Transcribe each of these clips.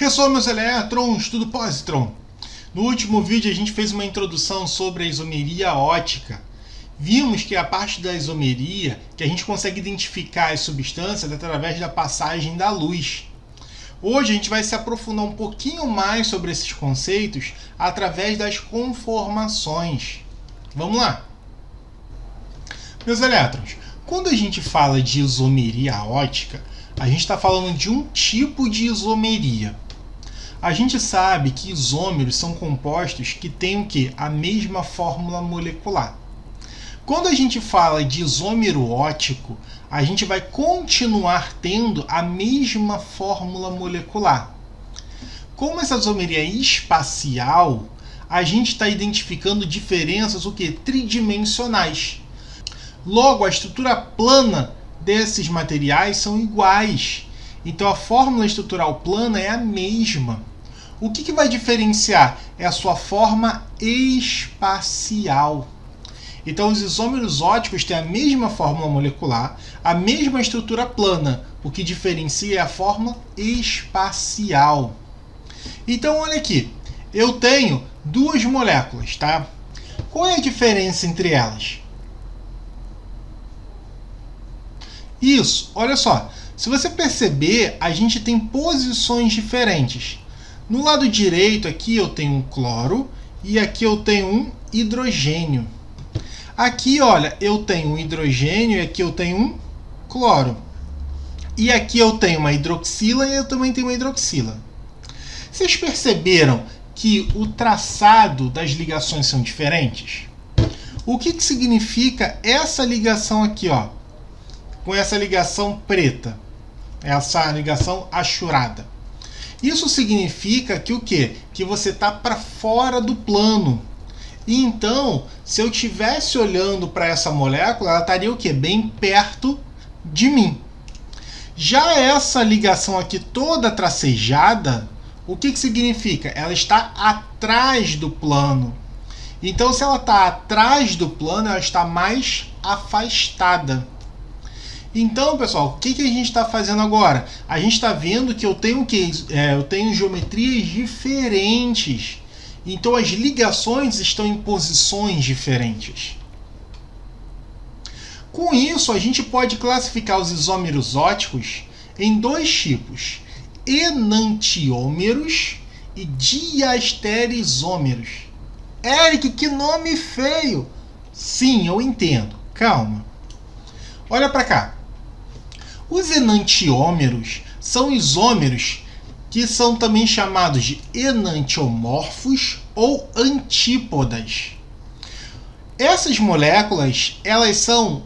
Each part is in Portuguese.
Pessoal, meus elétrons, tudo positron? No último vídeo a gente fez uma introdução sobre a isomeria ótica. Vimos que a parte da isomeria, que a gente consegue identificar as substâncias através da passagem da luz. Hoje a gente vai se aprofundar um pouquinho mais sobre esses conceitos através das conformações. Vamos lá! Meus elétrons, quando a gente fala de isomeria ótica, a gente está falando de um tipo de isomeria. A gente sabe que isômeros são compostos que têm o quê? A mesma fórmula molecular. Quando a gente fala de isômero ótico, a gente vai continuar tendo a mesma fórmula molecular. Como essa isomeria é espacial, a gente está identificando diferenças o quê? Tridimensionais. Logo, a estrutura plana desses materiais são iguais. Então a fórmula estrutural plana é a mesma. O que vai diferenciar? É a sua forma espacial. Então os isômeros óticos têm a mesma fórmula molecular, a mesma estrutura plana. O que diferencia é a forma espacial. Então olha aqui, eu tenho duas moléculas, tá? Qual é a diferença entre elas? Isso, olha só. Se você perceber, a gente tem posições diferentes. No lado direito aqui eu tenho um cloro e aqui eu tenho um hidrogênio. Aqui, olha, eu tenho um hidrogênio e aqui eu tenho um cloro. E aqui eu tenho uma hidroxila e eu também tenho uma hidroxila. Vocês perceberam que o traçado das ligações são diferentes? O que significa essa ligação aqui, ó, com essa ligação preta? Essa ligação achurada. Isso significa que o quê? Que você está para fora do plano. E então, se eu estivesse olhando para essa molécula, ela estaria o quê? Bem perto de mim. Já essa ligação aqui toda tracejada, o que significa? Ela está atrás do plano. Então, se ela está atrás do plano, ela está mais afastada. Então, pessoal, o que a gente está fazendo agora? A gente está vendo que eu tenho eu tenho geometrias diferentes. Então, as ligações estão em posições diferentes. Com isso, a gente pode classificar os isômeros óticos em dois tipos: enantiômeros e diastereisômeros. Eric, que nome feio! Sim, eu entendo. Calma. Olha para cá. Os enantiômeros são isômeros que são também chamados de enantiomorfos ou antípodas. Essas moléculas, elas são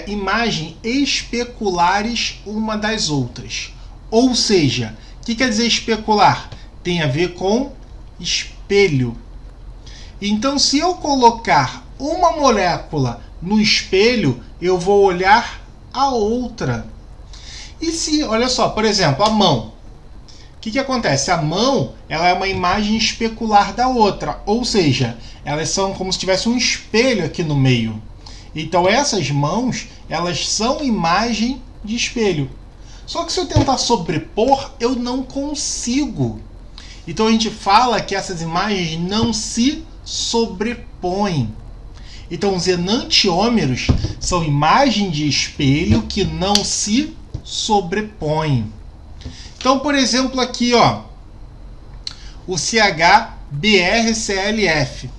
imagens especulares uma das outras. Ou seja, o que quer dizer especular? Tem a ver com espelho. Então, se eu colocar uma molécula no espelho, eu vou olhar a outra. E se, olha só, por exemplo, a mão. O que acontece? A mão, ela é uma imagem especular da outra, ou seja, elas são como se tivesse um espelho aqui no meio. Então essas mãos, elas são imagem de espelho. Só que se eu tentar sobrepor, eu não consigo. Então a gente fala que essas imagens não se sobrepõem. Então os enantiômeros são imagens de espelho que não se sobrepõem. Então, por exemplo, aqui, ó, o CHBrClF. O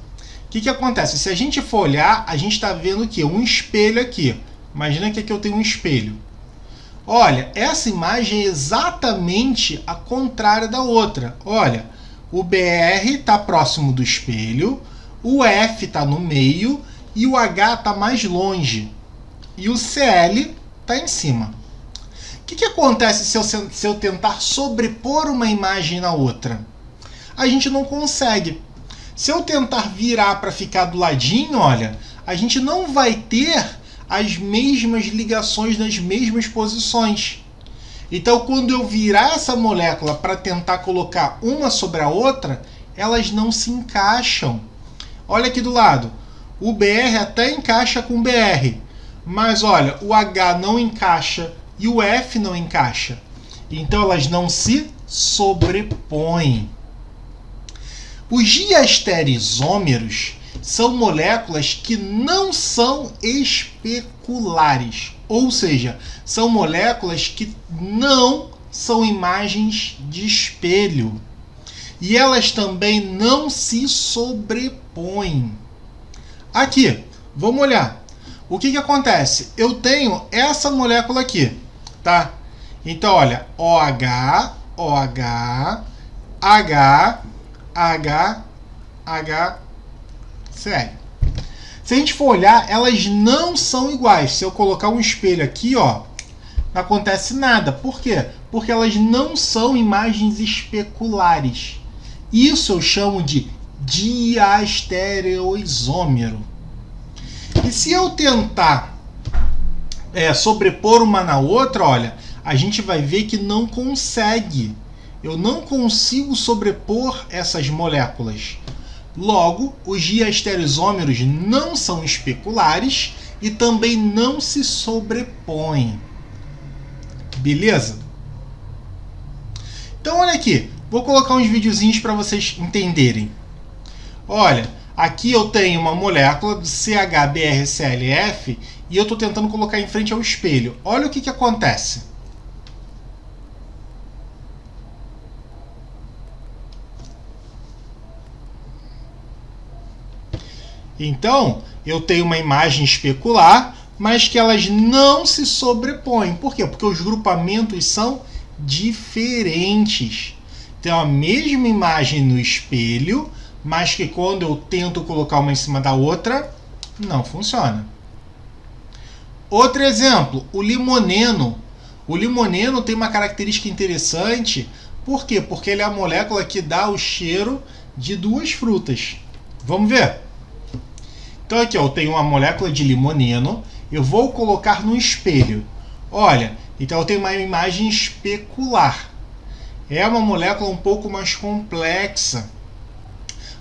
que acontece? Se a gente for olhar, a gente está vendo o quê? Um espelho aqui. Imagina que aqui eu tenho um espelho. Olha, essa imagem é exatamente a contrária da outra. Olha, o BR está próximo do espelho, o F está no meio e o H está mais longe. E o CL está em cima. O que acontece se eu tentar sobrepor uma imagem na outra? A gente não consegue. Se eu tentar virar para ficar do ladinho, olha, a gente não vai ter as mesmas ligações nas mesmas posições. Então, quando eu virar essa molécula para tentar colocar uma sobre a outra, elas não se encaixam. Olha aqui do lado. O BR até encaixa com o BR, mas olha, o H não encaixa e o F não encaixa. Então elas não se sobrepõem. Os diastereisômeros são moléculas que não são especulares, ou seja, são moléculas que não são imagens de espelho. E elas também não se sobrepõem. Aqui, vamos olhar. O que acontece? Eu tenho essa molécula aqui, tá? Então, olha, OH, OH, H, H, H, Cl. Se a gente for olhar, elas não são iguais. Se eu colocar um espelho aqui, ó, não acontece nada. Por quê? Porque elas não são imagens especulares. Isso eu chamo de diastereoisômero. E se eu tentar sobrepor uma na outra, olha, a gente vai ver que não consegue. Eu não consigo sobrepor essas moléculas. Logo, os diastereoisômeros não são especulares e também não se sobrepõem. Beleza? Então, olha aqui. Vou colocar uns videozinhos para vocês entenderem. Olha, aqui eu tenho uma molécula do CHBrClF e eu estou tentando colocar em frente ao espelho. Olha o que acontece. Então, eu tenho uma imagem especular, mas que elas não se sobrepõem. Por quê? Porque os grupamentos são diferentes. Então, a mesma imagem no espelho, mas que quando eu tento colocar uma em cima da outra, não funciona. Outro exemplo, o limoneno. O limoneno tem uma característica interessante. Por quê? Porque ele é a molécula que dá o cheiro de duas frutas. Vamos ver? Então aqui ó, eu tenho uma molécula de limoneno, eu vou colocar no espelho. Olha, então eu tenho uma imagem especular. É uma molécula um pouco mais complexa.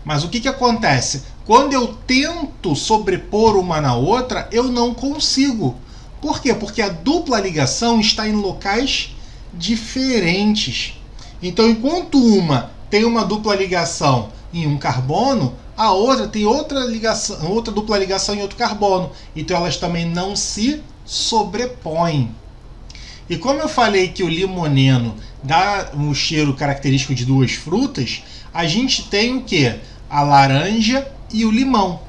Mas o que acontece? Quando eu tento sobrepor uma na outra, eu não consigo. Por quê? Porque a dupla ligação está em locais diferentes. Então, enquanto uma tem uma dupla ligação em um carbono, a outra tem outra dupla ligação em outro carbono. Então, elas também não se sobrepõem. E como eu falei que o limoneno dá um cheiro característico de duas frutas, a gente tem o quê? A laranja e o limão.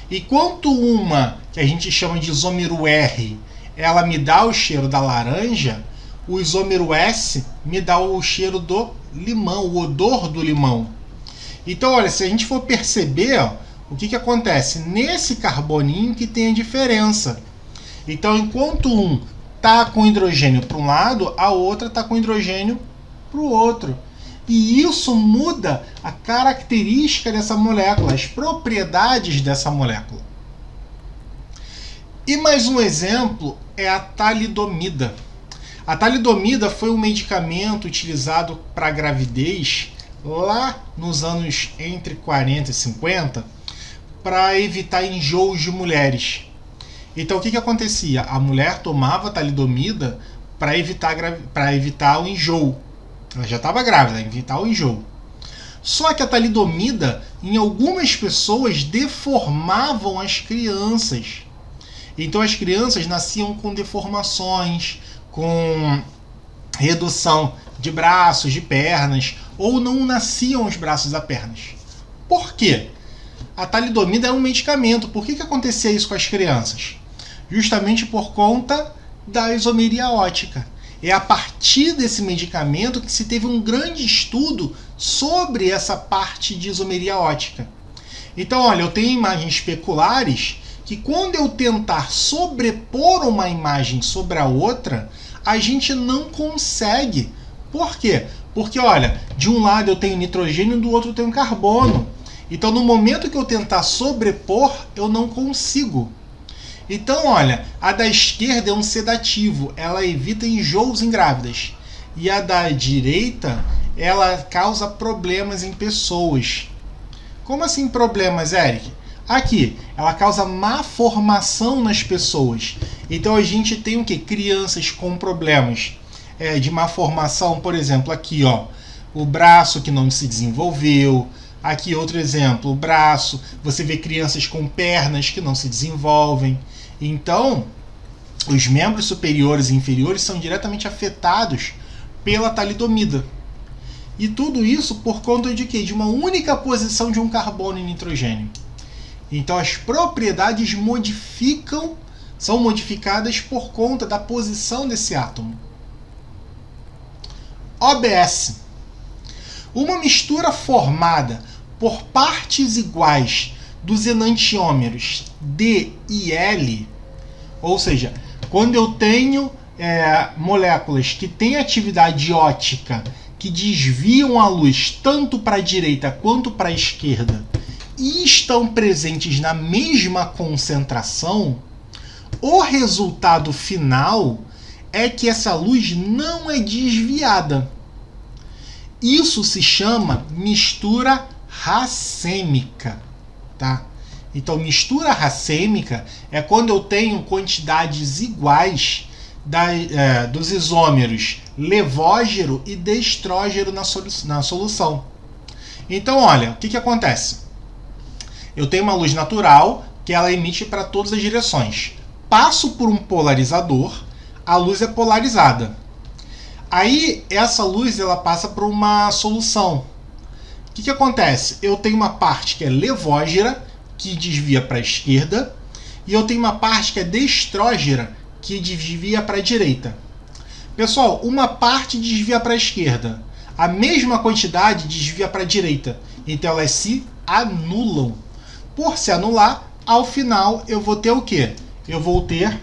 Enquanto uma, que a gente chama de isômero R, ela me dá o cheiro da laranja, o isômero S me dá o cheiro do limão, o odor do limão. Então, olha, se a gente for perceber, ó, o que acontece? Nesse carboninho que tem a diferença. Então, enquanto um está com hidrogênio para um lado, a outra está com hidrogênio para o outro. E isso muda a característica dessa molécula, as propriedades dessa molécula. E mais um exemplo é a talidomida. A talidomida foi um medicamento utilizado para gravidez lá nos anos entre 40 e 50 para evitar enjoos de mulheres. Então o que acontecia? A mulher tomava talidomida para evitar o enjoo. Ela já estava grávida, evitar o enjoo. Só que a talidomida, em algumas pessoas, deformavam as crianças. Então as crianças nasciam com deformações, com redução de braços, de pernas, ou não nasciam os braços e as pernas. Por quê? A talidomida é um medicamento. Por que acontecia isso com as crianças? Justamente por conta da isomeria ótica. É a partir desse medicamento que se teve um grande estudo sobre essa parte de isomeria ótica. Então, olha, eu tenho imagens especulares que quando eu tentar sobrepor uma imagem sobre a outra, a gente não consegue. Por quê? Porque, olha, de um lado eu tenho nitrogênio e do outro eu tenho carbono. Então, no momento que eu tentar sobrepor, eu não consigo. Então, olha, a da esquerda é um sedativo, ela evita enjoos em grávidas. E a da direita, ela causa problemas em pessoas. Como assim problemas, Eric? Aqui, ela causa má formação nas pessoas. Então a gente tem o quê? Crianças com problemas de má formação, por exemplo, aqui, ó, o braço que não se desenvolveu. Aqui outro exemplo, o braço. Você vê crianças com pernas que não se desenvolvem. Então, os membros superiores e inferiores são diretamente afetados pela talidomida. E tudo isso por conta de quê? De uma única posição de um carbono e nitrogênio. Então as propriedades são modificadas por conta da posição desse átomo. OBS. Uma mistura formada por partes iguais dos enantiômeros D e L, ou seja, quando eu tenho moléculas que têm atividade ótica que desviam a luz tanto para a direita quanto para a esquerda e estão presentes na mesma concentração, o resultado final é que essa luz não é desviada. Isso se chama mistura racêmica, tá? Então, mistura racêmica é quando eu tenho quantidades iguais dos isômeros levógero e destrógero na solução. Então, olha, o que acontece? Eu tenho uma luz natural que ela emite para todas as direções. Passo por um polarizador, a luz é polarizada. Aí, essa luz ela passa por uma solução. O que acontece? Eu tenho uma parte que é levógera, que desvia para a esquerda, e eu tenho uma parte que é destrógera, que desvia para a direita. Pessoal, uma parte desvia para a esquerda, a mesma quantidade desvia para a direita, então elas se anulam. Por se anular, ao final eu vou ter o quê? Eu vou ter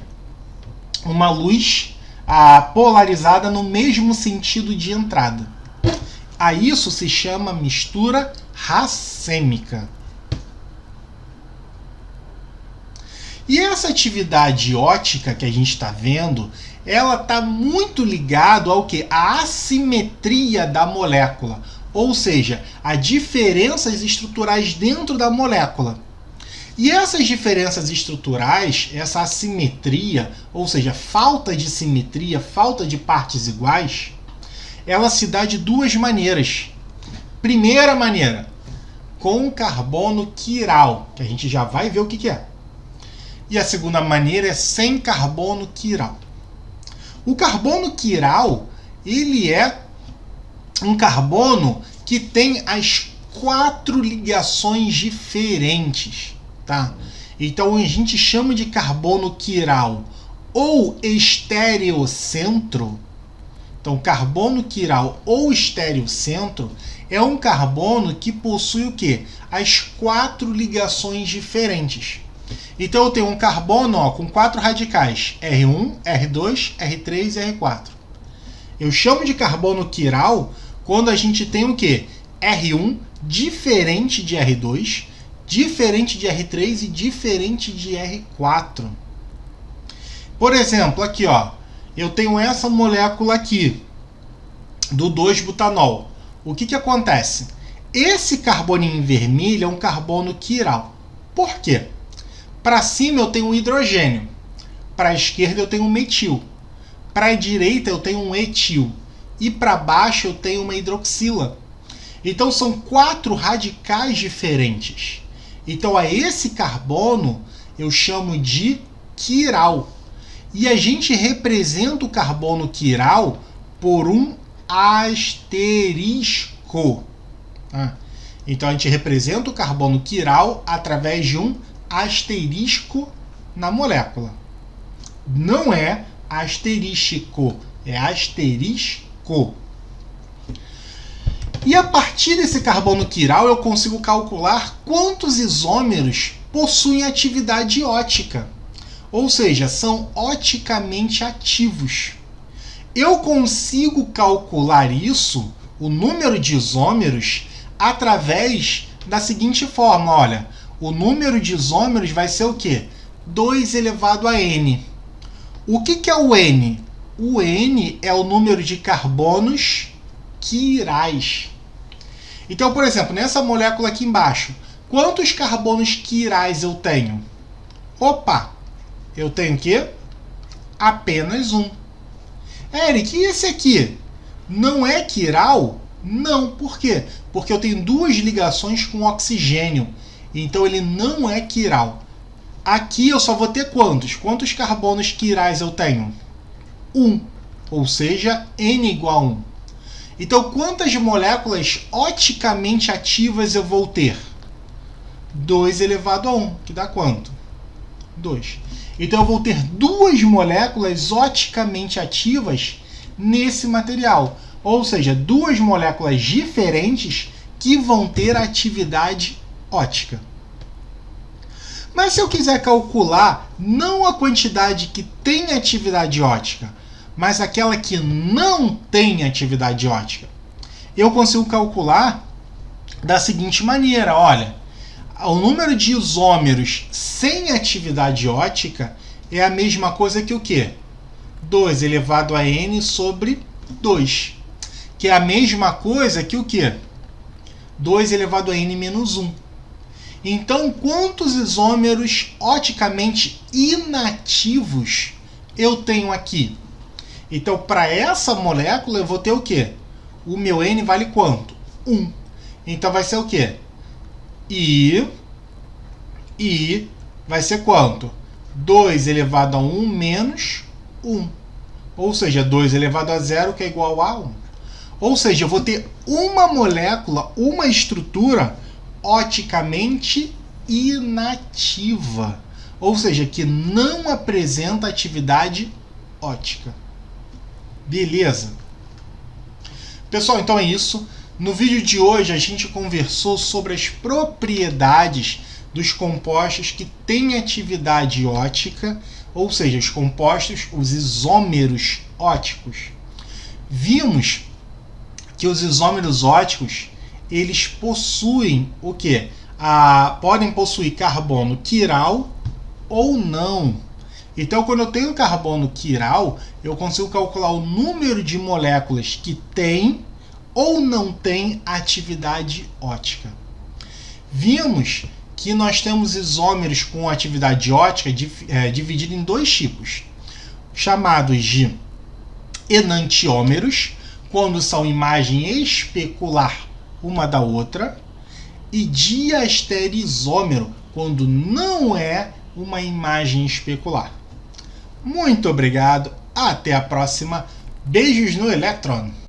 uma luz polarizada no mesmo sentido de entrada. A isso se chama mistura racêmica. E essa atividade ótica que a gente está vendo, ela está muito ligada ao quê? A assimetria da molécula, ou seja, a diferenças estruturais dentro da molécula. E essas diferenças estruturais, essa assimetria, ou seja, falta de simetria, falta de partes iguais, ela se dá de duas maneiras. Primeira maneira, com carbono quiral, que a gente já vai ver o que é. E a segunda maneira é sem carbono quiral. O carbono quiral, ele é um carbono que tem as 4 ligações diferentes, tá? Então a gente chama de carbono quiral ou estereocentro. Então, carbono quiral ou estereocentro é um carbono que possui o quê? As 4 ligações diferentes. Então eu tenho um carbono com 4 radicais, R1, R2, R3 e R4. Eu chamo de carbono quiral quando a gente tem o quê? R1 diferente de R2, diferente de R3 e diferente de R4. Por exemplo, aqui, ó, eu tenho essa molécula aqui, do 2-butanol. O que acontece? Esse carboninho vermelho é um carbono quiral. Por quê? Para cima eu tenho um hidrogênio, para a esquerda eu tenho um metil, para a direita eu tenho um etil e para baixo eu tenho uma hidroxila. Então são 4 radicais diferentes. Então a esse carbono eu chamo de quiral. E a gente representa o carbono quiral por um asterisco. Tá? Então a gente representa o carbono quiral através de um asterisco na molécula. Não é asterístico, é asterisco. E a partir desse carbono quiral eu consigo calcular quantos isômeros possuem atividade ótica. Ou seja, são oticamente ativos. Eu consigo calcular isso, o número de isômeros, através da seguinte forma, olha. O número de isômeros vai ser o quê? 2 elevado a n. O que é o n? O n é o número de carbonos quirais. Então, por exemplo, nessa molécula aqui embaixo, quantos carbonos quirais eu tenho? Opa! Eu tenho o quê? Apenas um. Eric, e esse aqui? Não é quiral? Não, por quê? Porque eu tenho duas ligações com oxigênio, então ele não é quiral. Aqui eu só vou ter quantos? Quantos carbonos quirais eu tenho? 1, ou seja, N igual a 1. Então, quantas moléculas oticamente ativas eu vou ter? 2 elevado a 1, que dá quanto? 2. Então, eu vou ter duas moléculas oticamente ativas nesse material. Ou seja, duas moléculas diferentes que vão ter atividade ótica. Mas se eu quiser calcular não a quantidade que tem atividade ótica, mas aquela que não tem atividade ótica, eu consigo calcular da seguinte maneira, olha, o número de isômeros sem atividade ótica é a mesma coisa que o quê? 2 elevado a n sobre 2, que é a mesma coisa que o quê? 2 elevado a n menos 1. Então, quantos isômeros oticamente inativos eu tenho aqui? Então, para essa molécula, eu vou ter o quê? O meu N vale quanto? 1. Então, vai ser o quê? I vai ser quanto? 2 elevado a 1 menos 1. Ou seja, 2 elevado a 0, que é igual a 1. Ou seja, eu vou ter uma molécula, uma estrutura oticamente inativa. Ou seja, que não apresenta atividade ótica. Beleza? Pessoal, então é isso. No vídeo de hoje a gente conversou sobre as propriedades dos compostos que têm atividade ótica, ou seja, os compostos, os isômeros óticos. Vimos que os isômeros óticos, eles possuem o quê? Podem possuir carbono quiral ou não. Então, quando eu tenho carbono quiral, eu consigo calcular o número de moléculas que tem ou não tem atividade ótica. Vimos que nós temos isômeros com atividade ótica dividido em dois tipos, chamados de enantiômeros, quando são imagem especular uma da outra, e diastereisômero, quando não é uma imagem especular. Muito obrigado, até a próxima. Beijos no elétron!